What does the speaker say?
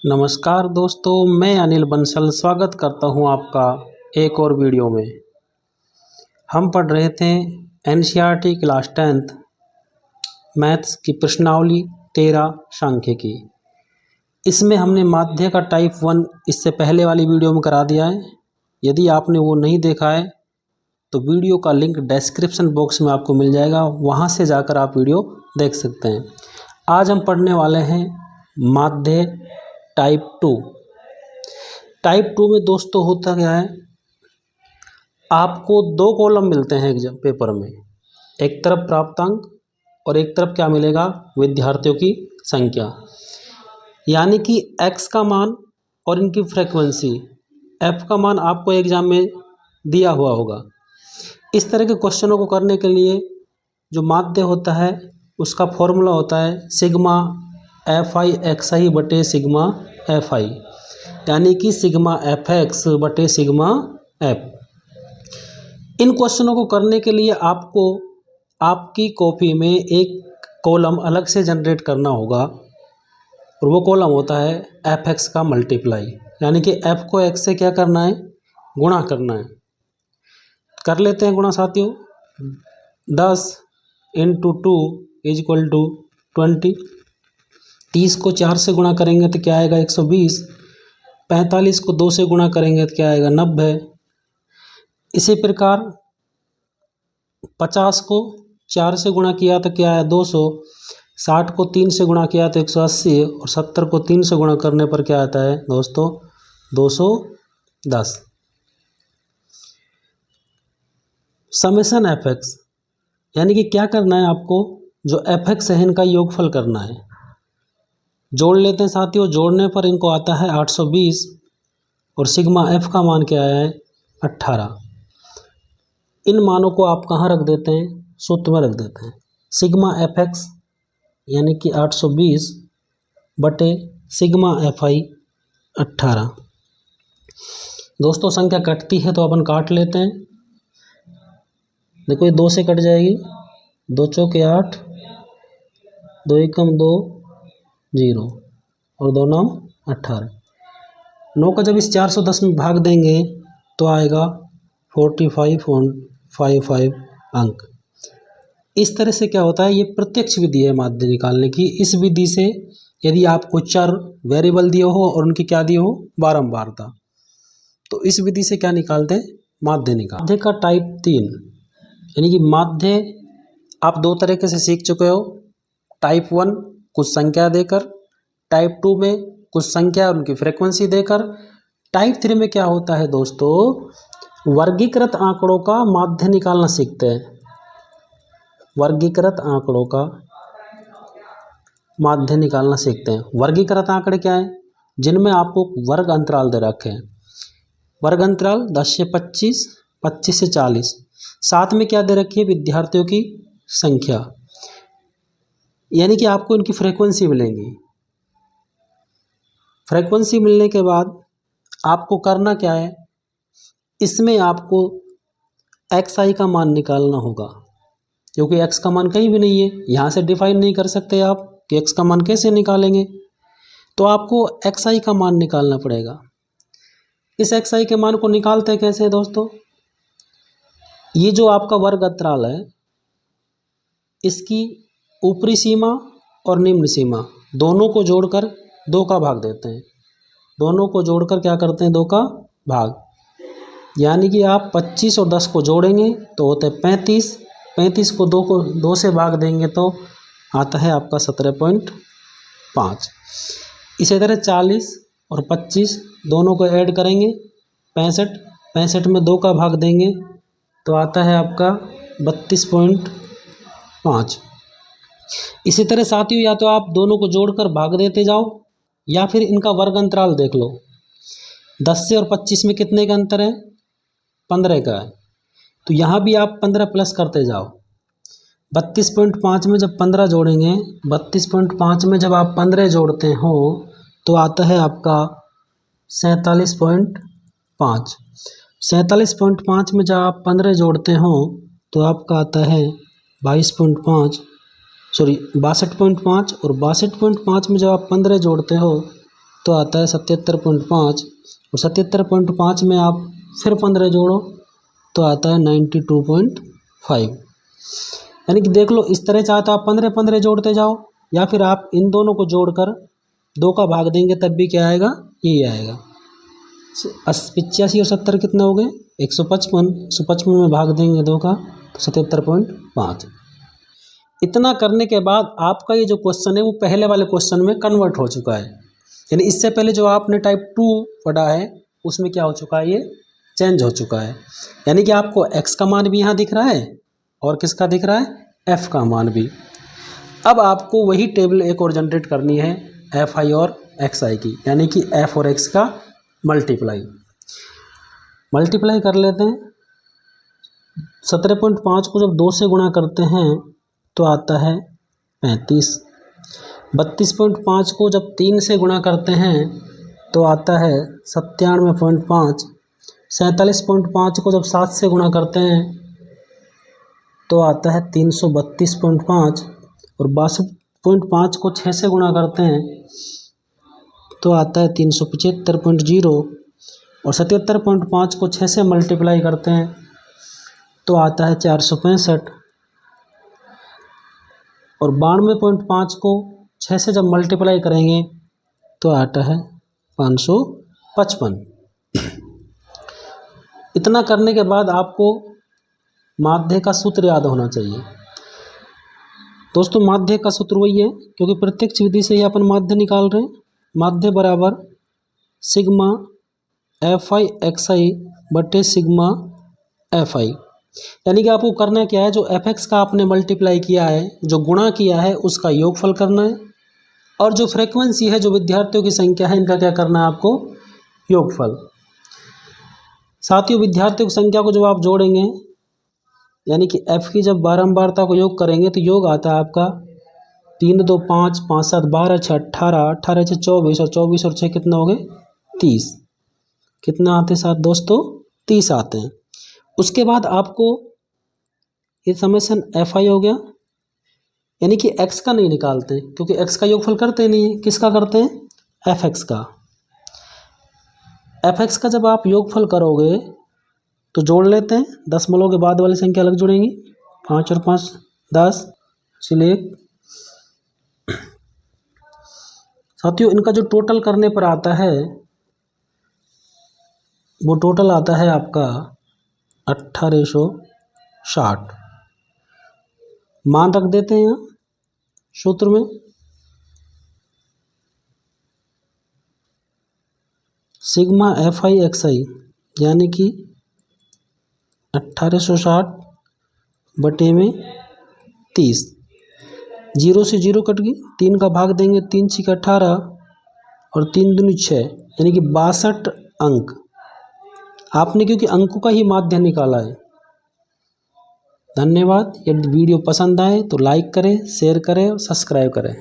नमस्कार दोस्तों, मैं अनिल बंसल स्वागत करता हूं आपका एक और वीडियो में। हम पढ़ रहे थे एनसीईआरटी क्लास 10th मैथ्स की प्रश्नावली 13 सांख्यिकी। इसमें हमने माध्य का टाइप 1 इससे पहले वाली वीडियो में करा दिया है। यदि आपने वो नहीं देखा है तो वीडियो का लिंक डिस्क्रिप्शन बॉक्स में आपको मिल जाएगा, वहाँ से जाकर आप वीडियो देख सकते हैं। आज हम पढ़ने वाले हैं माध्य टाइप 2। टाइप 2 में दोस्तों होता क्या है, आपको दो कॉलम मिलते हैं एग्जाम पेपर में। एक तरफ प्राप्तांक और एक तरफ क्या मिलेगा, विद्यार्थियों की संख्या, यानी कि x का मान और इनकी फ्रीक्वेंसी, f का मान आपको एग्जाम में दिया हुआ होगा। इस तरह के क्वेश्चनों को करने के लिए जो माध्य होता है उसका फॉर्मूला होता है सिग्मा FI XI बटे सिग्मा FI, यानी कि सिग्मा FX बटे सिग्मा F। इन क्वेश्चनों को करने के लिए आपको आपकी कॉपी में एक कॉलम अलग से जनरेट करना होगा और वो कॉलम होता है FX का मल्टीप्लाई, यानी कि F को X से क्या करना है, गुणा करना है। कर लेते हैं गुणा साथियों। 10 × 2 = 20। 30 को 4 से गुणा करेंगे तो क्या आएगा, 120। 45 को 2 से गुणा करेंगे तो क्या आएगा, 90। इसी प्रकार 50 को 4 से गुणा किया तो क्या है, 200। 60 को 3 से गुणा किया तो 180 और 70 को 3 से गुणा करने पर क्या आता है दोस्तों, 210। समेशन FX, यानी कि क्या करना है आपको, जो FX है इनका योगफल करना है। जोड़ लेते हैं साथियों। जोड़ने पर इनको आता है 820 और सिग्मा F का मान क्या है, 18। इन मानों को आप कहाँ रख देते हैं, सूत्र में रख देते हैं। सिग्मा FX यानी कि 820 बटे सिग्मा FI 18। दोस्तों संख्या कटती है तो अपन काट लेते हैं। देखो ये 2 से कट जाएगी, 2 चौके 8, 2 एकम 2, 0 और 2 9 18। 9 का जब इस 410 में भाग देंगे तो आएगा 45.55 अंक। इस तरह से क्या होता है, ये प्रत्यक्ष विधि है माध्य निकालने की। इस विधि से यदि आपको चर वेरिएबल दिए हो और उनकी क्या दिए हो, बारंबारता, तो इस विधि से क्या निकालते हैं, माध्य निकाल। माध्य का टाइप 3, यानी कि माध्य आप दो तरीके से सीख चुके हो। टाइप 1 कुछ संख्या देकर, टाइप 2 में कुछ संख्या उनकी फ्रीक्वेंसी देकर। टाइप 3 में क्या होता है दोस्तों, वर्गीकृत आंकड़ों का माध्य निकालना सीखते हैं। वर्गीकृत आंकड़ों का माध्य निकालना सीखते हैं। वर्गीकृत आंकड़े क्या हैं, जिनमें आपको वर्ग अंतराल दे रखे हैं। वर्ग अंतराल 10 से 25, 25 से 40। साथ में क्या दे रखी है, विद्यार्थियों की संख्या, यानी कि आपको इनकी फ्रीक्वेंसी मिलेंगी। फ्रीक्वेंसी मिलने के बाद आपको करना क्या है, इसमें आपको XI का मान निकालना होगा, क्योंकि X का मान कहीं भी नहीं है। यहाँ से डिफाइन नहीं कर सकते आप कि X का मान कैसे निकालेंगे, तो आपको XI का मान निकालना पड़ेगा। इस XI के मान को निकालते हैं कैसे दोस्तों, ये जो आपका वर्ग अंतराल है इसकी ऊपरी सीमा और निम्न सीमा दोनों को जोड़कर 2 का भाग देते हैं। दोनों को जोड़कर क्या करते हैं, 2 का भाग, यानी कि आप 25 और 10 को जोड़ेंगे तो होते हैं 35। 35 को 2 से भाग देंगे तो आता है आपका 17.5। इसी तरह 40 और 25 दोनों को ऐड करेंगे 65। 65 में 2 का भाग देंगे तो आता है आपका 32.5। इसी तरह साथियों, या तो आप दोनों को जोड़कर भाग देते जाओ या फिर इनका वर्ग अंतराल देख लो। 10 से और 25 में कितने का अंतर है, 15 का है, तो यहाँ भी आप 15 प्लस करते जाओ। 32.5 में जब 15 जोड़ेंगे, 32.5 में जब आप 15 जोड़ते हो तो आता है आपका 47.5। 47.5 में जब आप 15 जोड़ते हो तो आपका आता है 62.5 और 62.5 में जब आप 15 जोड़ते हो तो आता है 77.5 और 77.5 में आप फिर 15 जोड़ो तो आता है 92.5। यानी कि देख लो, इस तरह चाहे तो आप 15 जोड़ते जाओ या फिर आप इन दोनों को जोड़कर 2 का भाग देंगे तब भी क्या आएगा, यही आएगा। 85 और 70 कितना हो गए, 155। 155 में भाग देंगे 2 का तो 77.5। इतना करने के बाद आपका ये जो क्वेश्चन है वो पहले वाले क्वेश्चन में कन्वर्ट हो चुका है। यानी इससे पहले जो आपने टाइप 2 पढ़ा है उसमें क्या हो चुका है, ये चेंज हो चुका है। यानी कि आपको x का मान भी यहाँ दिख रहा है और किसका दिख रहा है, f का मान भी। अब आपको वही टेबल एक और जनरेट करनी है fi और xi की, यानी कि f और x का मल्टीप्लाई कर लेते हैं। 17.5 को जब 2 से गुणा करते हैं तो आता है 35। 32.5 को जब 3 से गुणा करते हैं तो आता है 97.5। 47.5 को जब 7 से गुणा करते हैं तो आता है 332.5 और 62.5 को 6 से गुणा करते हैं तो आता है 375.0 और 77.5 को 6 से मल्टीप्लाई करते हैं तो आता है 465 और 92.5 को 6 से जब मल्टीप्लाई करेंगे तो आता है 555। इतना करने के बाद आपको माध्य का सूत्र याद होना चाहिए। दोस्तों माध्य का सूत्र वही है, क्योंकि प्रत्यक्ष विधि से ही अपन माध्य निकाल रहे हैं। माध्य बराबर सिग्मा fi xi बटे सिग्मा fi। यानी कि आपको करना क्या है, जो fx का आपने मल्टीप्लाई किया है, जो गुणा किया है, उसका योगफल करना है और जो फ्रीक्वेंसी है, जो विद्यार्थियों की संख्या है, इनका क्या करना है आपको, योगफल। साथियों विद्यार्थियों की संख्या को जब आप जोड़ेंगे यानी कि f की जब बारंबारता को योग करेंगे तो योग आता है आपका 3 2 5 5 7 12 6 18 18 6 24 और 24 और 6 कितना हो गए 30। कितना आते साथ दोस्तों, 30 आते हैं। उसके बाद आपको ये समेशन fi हो गया, यानी कि x का नहीं निकालते क्योंकि x का योगफल करते नहीं है, किसका करते हैं, fx का। fx का जब आप योगफल करोगे तो जोड़ लेते हैं, दशमलव के बाद वाली संख्या अलग जुड़ेंगी, 5 और 5 10, इसलिए साथियों इनका जो टोटल करने पर आता है वो टोटल आता है आपका 1860। मान रख देते हैं यहाँ सूत्र में, सिग्मा fi xi यानी कि 1860 बटे में 30। 0 से 0 कट गई, 3 का भाग देंगे, 3 6 18 और 3 दूनी 6, यानी कि 62 अंक। आपने क्योंकि अंकों का ही माध्य निकाला है। धन्यवाद। यदि वीडियो पसंद आए तो लाइक करें, शेयर करें और सब्सक्राइब करें।